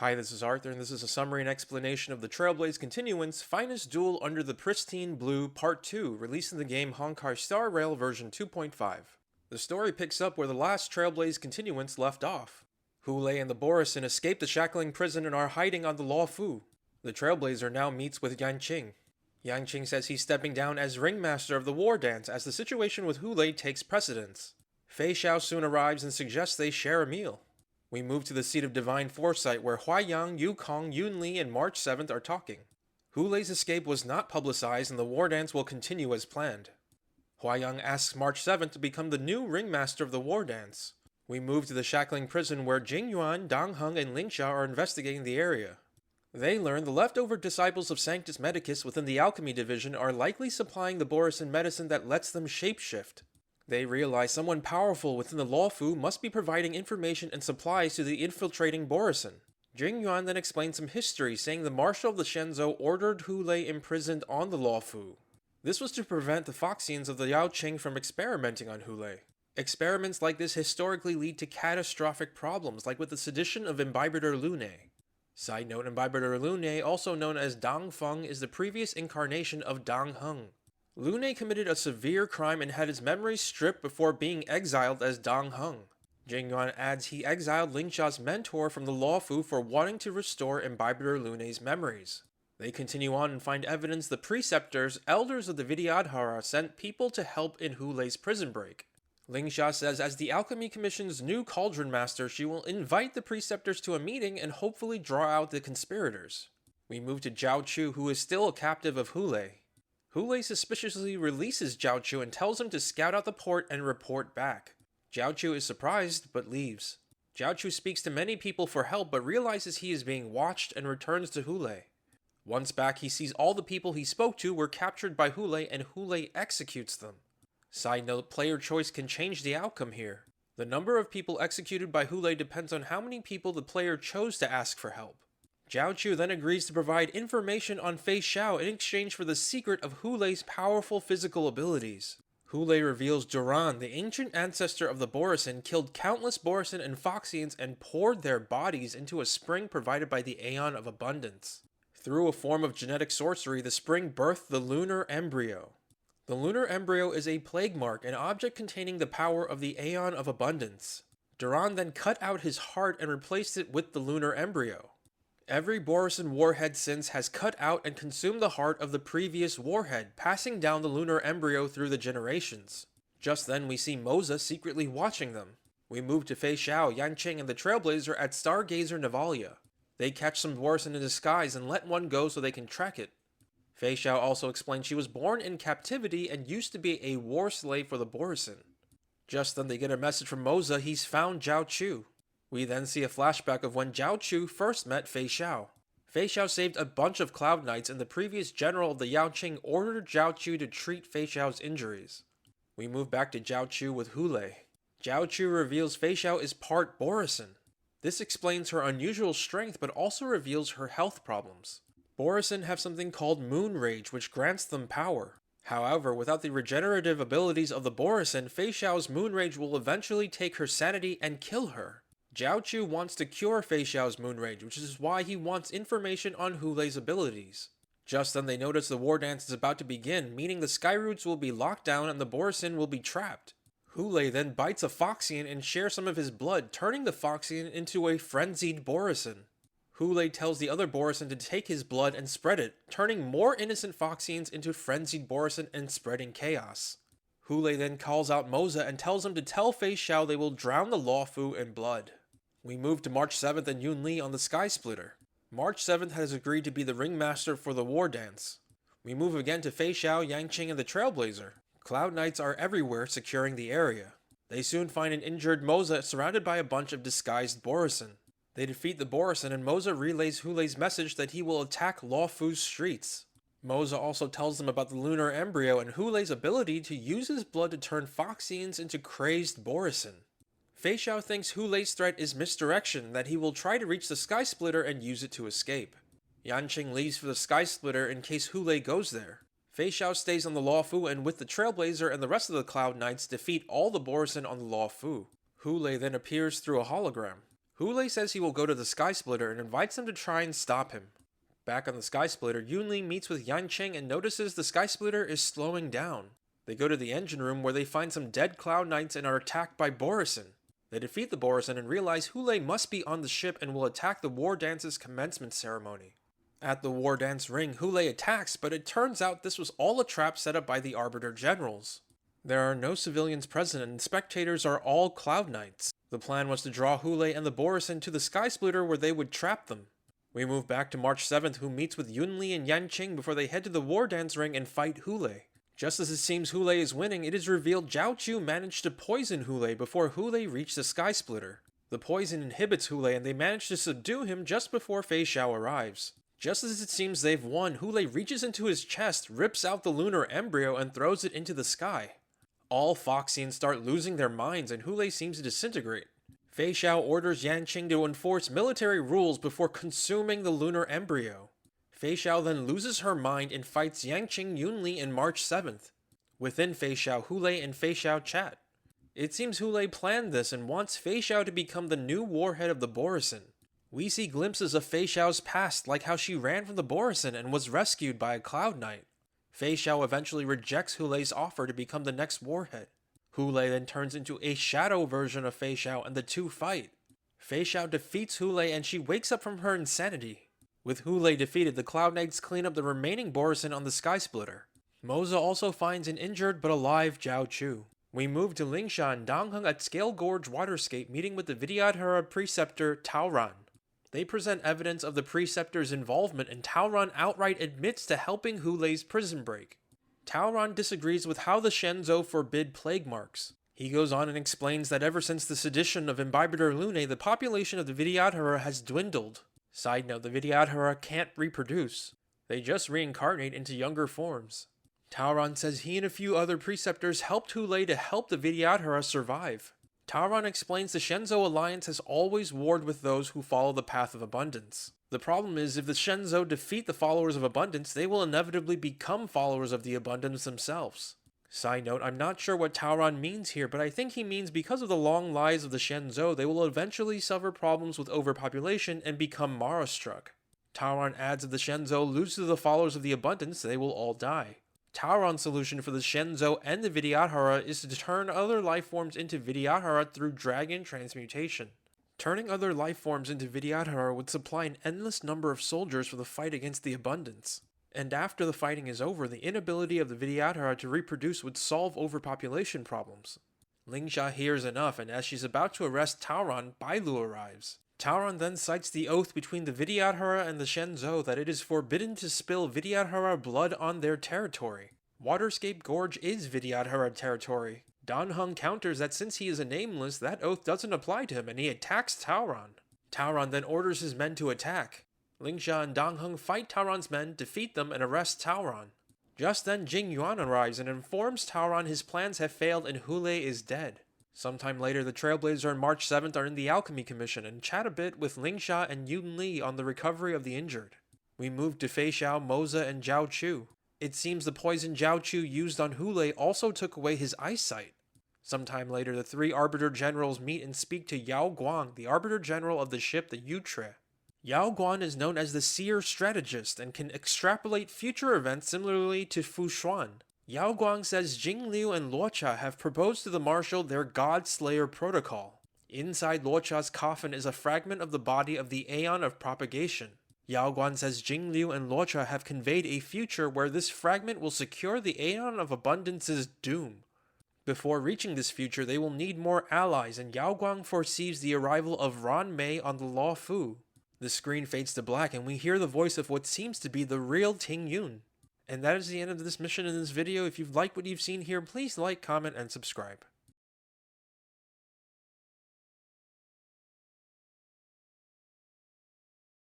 Hi, this is Arthur, and this is a summary and explanation of the Trailblaze Continuance Finest Duel under the Pristine Blue Part 2, released in the game Honkai Star Rail version 2.5. The story picks up where the last Trailblaze Continuance left off. Hulei and the Borison escape the shackling prison and are hiding on the Law Fu. The Trailblazer now meets with Yanqing. Yanqing says he's stepping down as ringmaster of the war dance as the situation with Hulei takes precedence. Fei Xiao soon arrives and suggests they share a meal. We move to the seat of divine foresight where Huaiyang, Yukong, Yunli, and March 7th are talking. Hulei's escape was not publicized and the war dance will continue as planned. Huaiyang asks March 7th to become the new ringmaster of the war dance. We move to the shackling prison where Jingyuan, Dang Heng, and Lingsha are investigating the area. They learn the leftover disciples of Sanctus Medicus within the alchemy division are likely supplying the Borison medicine that lets them shapeshift. They realize someone powerful within the Law Fu must be providing information and supplies to the infiltrating Borison. Jingyuan then explains some history, saying the Marshal of the Shenzhou ordered Hulei imprisoned on the Law Fu. This was to prevent the Foxians of the Yaoqing from experimenting on Hulei. Experiments like this historically lead to catastrophic problems, like with the sedition of Imbibitor Lunei. Side note, Imbibitor Lunei, also known as Dang Feng, is the previous incarnation of Dang Heng. Lunei committed a severe crime and had his memories stripped before being exiled as Dang Heng. Jingyuan adds he exiled Lingsha's mentor from the Law Fu for wanting to restore Imbibitor Lunei's memories. They continue on and find evidence the preceptors, elders of the Vidyadhara, sent people to help in Hulei's prison break. Lingsha says as the Alchemy Commission's new Cauldron Master, she will invite the preceptors to a meeting and hopefully draw out the conspirators. We move to Zhao Chu, who is still a captive of Hulei. Hulei suspiciously releases Zhao Chu and tells him to scout out the port and report back. Zhao Chu is surprised, but leaves. Zhao Chu speaks to many people for help, but realizes he is being watched and returns to Hulei. Once back, he sees all the people he spoke to were captured by Hulei, and Hulei executes them. Side note, player choice can change the outcome here. The number of people executed by Hulei depends on how many people the player chose to ask for help. Zhao Chu then agrees to provide information on Fei Xiao in exchange for the secret of Hulei's powerful physical abilities. Hulei reveals Duran, the ancient ancestor of the Borison, killed countless Borison and Foxians and poured their bodies into a spring provided by the Aeon of Abundance. Through a form of genetic sorcery, the spring birthed the lunar embryo. The lunar embryo is a plague mark, an object containing the power of the Aeon of Abundance. Duran then cut out his heart and replaced it with the lunar embryo. Every Borison warhead since has cut out and consumed the heart of the previous warhead, passing down the lunar embryo through the generations. Just then we see Moza secretly watching them. We move to Fei Xiao, Yanqing, and the Trailblazer at Stargazer Navalia. They catch some Borison in disguise and let one go so they can track it. Fei Xiao also explains she was born in captivity and used to be a war slave for the Borison. Just then they get a message from Moza he's found Zhao Chu. We then see a flashback of when Zhao Chu first met Fei Xiao. Fei Xiao saved a bunch of Cloud Knights and the previous general of the Yaoqing ordered Zhao Chu to treat Fei Xiao's injuries. We move back to Zhao Chu with Hulei. Zhao Chu reveals Fei Xiao is part Borison. This explains her unusual strength but also reveals her health problems. Borison have something called Moon Rage which grants them power. However, without the regenerative abilities of the Borison, Fei Xiao's Moon Rage will eventually take her sanity and kill her. Zhao Chu wants to cure Fei Xiao's Moon Rage, which is why he wants information on Hulei's abilities. Just then they notice the war dance is about to begin, meaning the sky routes will be locked down and the Borison will be trapped. Hulei then bites a Foxian and shares some of his blood, turning the Foxian into a frenzied Borison. Hulei tells the other Borison to take his blood and spread it, turning more innocent Foxians into frenzied Borison and spreading chaos. Hulei then calls out Moza and tells him to tell Fei Xiao they will drown the Law Fu in blood. We move to March 7th and Yunli on the Sky Splitter. March 7th has agreed to be the ringmaster for the war dance. We move again to Fei Xiao, Yanqing, and the Trailblazer. Cloud Knights are everywhere securing the area. They soon find an injured Moza surrounded by a bunch of disguised Borison. They defeat the Borison and Moza relays Hulei's message that he will attack Law Fu's streets. Moza also tells them about the lunar embryo and Hulei's ability to use his blood to turn Foxians into crazed Borison. Fei Xiao thinks Hulei's threat is misdirection, that he will try to reach the Sky Splitter and use it to escape. Yanqing leaves for the Sky Splitter in case Hulei goes there. Fei Xiao stays on the Law Fu and with the Trailblazer and the rest of the Cloud Knights defeat all the Borison on the Law Fu. Hulei then appears through a hologram. Hulei says he will go to the Sky Splitter and invites them to try and stop him. Back on the Sky Splitter, Yunli meets with Yanqing and notices the Sky Splitter is slowing down. They go to the engine room where they find some dead Cloud Knights and are attacked by Borisin. They defeat the Borisin and realize Hulei must be on the ship and will attack the War Dance's commencement ceremony. At the War Dance ring, Hulei attacks, but it turns out this was all a trap set up by the Arbiter Generals. There are no civilians present and spectators are all Cloud Knights. The plan was to draw Hulei and the Borisin to the Sky Splitter where they would trap them. We move back to March 7th, who meets with Yunli and Yanqing before they head to the War Dance ring and fight Hulei. Just as it seems Hulei is winning, it is revealed Zhao Chu managed to poison Hulei before Hulei reached the Sky Splitter. The poison inhibits Hulei and they manage to subdue him just before Fei Xiao arrives. Just as it seems they've won, Hulei reaches into his chest, rips out the lunar embryo and throws it into the sky. All Foxians start losing their minds and Hulei seems to disintegrate. Fei Xiao orders Yanqing to enforce military rules before consuming the lunar embryo. Fei Xiao then loses her mind and fights Yanqing Yunli in March 7th. Within Fei Xiao, Hulei and Fei Xiao chat. It seems Hulei planned this and wants Fei Xiao to become the new warhead of the Borisin. We see glimpses of Fei Xiao's past, like how she ran from the Borisin and was rescued by a Cloud Knight. Fei Xiao eventually rejects Hulei's offer to become the next warhead. Hulei then turns into a shadow version of Fei Xiao and the two fight. Fei Xiao defeats Hulei and she wakes up from her insanity. With Hulei defeated, the Cloud Knights clean up the remaining Borisin on the Sky Splitter. Moza also finds an injured but alive Zhao Chu. We move to Lingsha and Dongheng at Scale Gorge Waterscape meeting with the Vidyadhara preceptor Taoran. They present evidence of the preceptor's involvement and Taoran outright admits to helping Hulei's prison break. Taoran disagrees with how the Shenzhou forbid plague marks. He goes on and explains that ever since the sedition of Imbibitor Lunae, the population of the Vidyadhara has dwindled. Side note, the Vidyadhara can't reproduce. They just reincarnate into younger forms. Taoran says he and a few other preceptors helped Hulei to help the Vidyadhara survive. Taoran explains the Shenzhou Alliance has always warred with those who follow the path of abundance. The problem is, if the Shenzhou defeat the followers of abundance, they will inevitably become followers of the abundance themselves. Side note, I'm not sure what Taoran means here, but I think he means because of the long lives of the Shenzhou, they will eventually suffer problems with overpopulation and become Mara-struck. Taoran adds if the Shenzhou lose to the followers of the abundance, they will all die. Taoran's solution for the Shenzhou and the Vidyadhara is to turn other lifeforms into Vidyadhara through dragon transmutation. Turning other lifeforms into Vidyadhara would supply an endless number of soldiers for the fight against the abundance. And after the fighting is over, the inability of the Vidyadhara to reproduce would solve overpopulation problems. Lingsha hears enough, and as she's about to arrest Taoran, Bailu arrives. Taoran then cites the oath between the Vidyadhara and the Shenzhou that it is forbidden to spill Vidyadhara blood on their territory. Waterscape Gorge is Vidyadhara territory. Dongheng counters that since he is a nameless, that oath doesn't apply to him and he attacks Taoran. Taoran then orders his men to attack. Lingsha and Dongheng fight Taoran's men, defeat them, and arrest Taoran. Just then Jing Yuan arrives and informs Taoran his plans have failed and Hulei is dead. Sometime later, the Trailblazer and March 7th are in the Alchemy Commission and chat a bit with Lingsha and Yunli on the recovery of the injured. We move to Fei Xiao, Moza, and Zhao Chu. It seems the poison Zhao Chu used on Hulei also took away his eyesight. Sometime later, the three Arbiter Generals meet and speak to Yao Guang, the Arbiter General of the ship the Yutre. Yao Guang is known as the Seer Strategist and can extrapolate future events similarly to Fu Xuan. Yao Guang says Jing Liu and Luocha have proposed to the Marshal their God Slayer protocol. Inside Luocha's coffin is a fragment of the body of the Aeon of Propagation. Yao Guang says Jing Liu and Luocha have conveyed a future where this fragment will secure the Aeon of Abundance's doom. Before reaching this future, they will need more allies, and Yao Guang foresees the arrival of Ran Mei on the Law Fu. The screen fades to black and we hear the voice of what seems to be the real Ting Yun. And that is the end of this mission in this video. If you've liked what you've seen here, please like, comment, and subscribe.